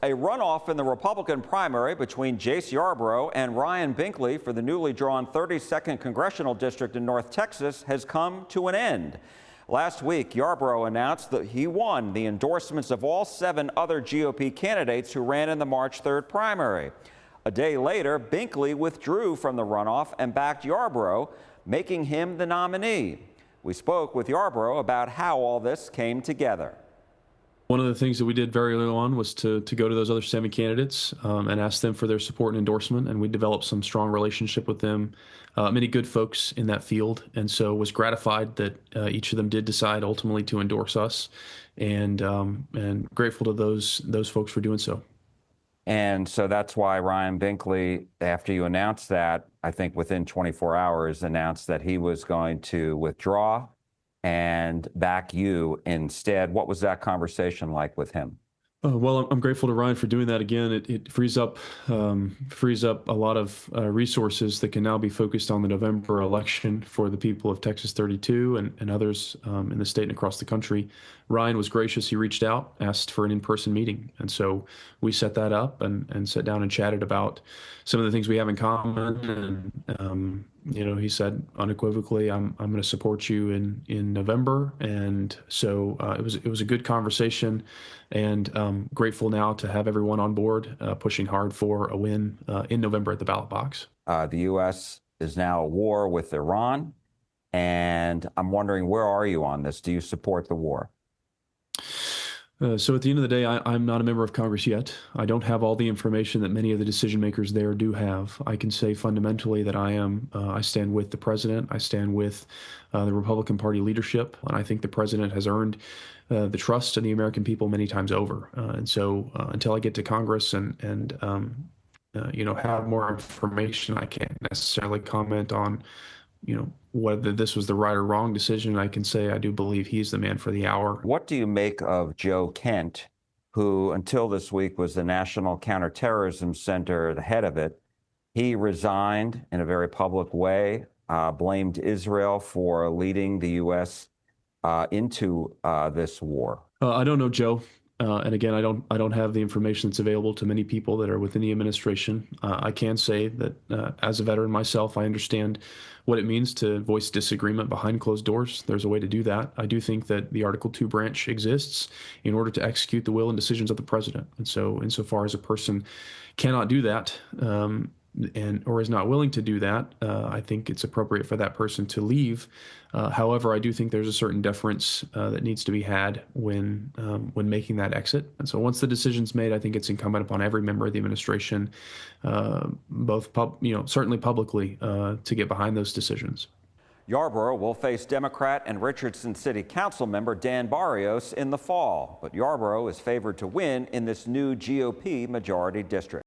A runoff in the Republican primary between Jace Yarbrough and Ryan Binkley for the newly drawn 32nd Congressional District in North Texas has come to an end. Last week, Yarbrough announced that he won the endorsements of all 7 other GOP candidates who ran in the March 3rd primary. A day later, Binkley withdrew from the runoff and backed Yarbrough, making him the nominee. We spoke with Yarbrough about how all this came together. One of the things that we did very early on was to go to those other 7 candidates and ask them for their support and endorsement, and we developed some strong relationship with them, many good folks in that field, and so was gratified that each of them did decide ultimately to endorse us, and grateful to those folks for doing so. And so that's why Ryan Binkley, after you announced that, I think within 24 hours, announced that he was going to withdraw and back you instead. What was that conversation like with him? Well, I'm grateful to Ryan for doing that again. It frees up a lot of resources that can now be focused on the November election for the people of Texas 32 and others in the state and across the country. Ryan was gracious. He reached out, asked for an in-person meeting. And so we set that up and sat down and chatted about some of the things we have in common. And, he said unequivocally, I'm going to support you in November. And so it was a good conversation, and grateful now to have everyone on board pushing hard for a win in November at the ballot box. The U.S. is now at war with Iran, and I'm wondering, where are you on this? Do you support the war? So at the end of the day, I'm not a member of Congress yet. I don't have all the information that many of the decision makers there do have. I can say fundamentally that I stand with the president. I stand with the Republican Party leadership, and I think the president has earned the trust of the American people many times over. And so until I get to Congress and have more information, I can't necessarily comment on whether this was the right or wrong decision. I can say I do believe he's the man for the hour. What do you make of Joe Kent, who until this week was the National Counterterrorism Center, the head of it? He resigned in a very public way, blamed Israel for leading the U.S. Into this war. I don't know Joe. And again, I don't have the information that's available to many people that are within the administration. I can say that as a veteran myself, I understand what it means to voice disagreement behind closed doors. There's a way to do that. I do think that the Article 2 branch exists in order to execute the will and decisions of the president. And so insofar as a person cannot do that, or is not willing to do that, I think it's appropriate for that person to leave. However, I do think there's a certain deference that needs to be had when making that exit. And so once the decision's made, I think it's incumbent upon every member of the administration, certainly publicly, to get behind those decisions. Yarbrough will face Democrat and Richardson City Council member Dan Barrios in the fall, but Yarbrough is favored to win in this new GOP majority district.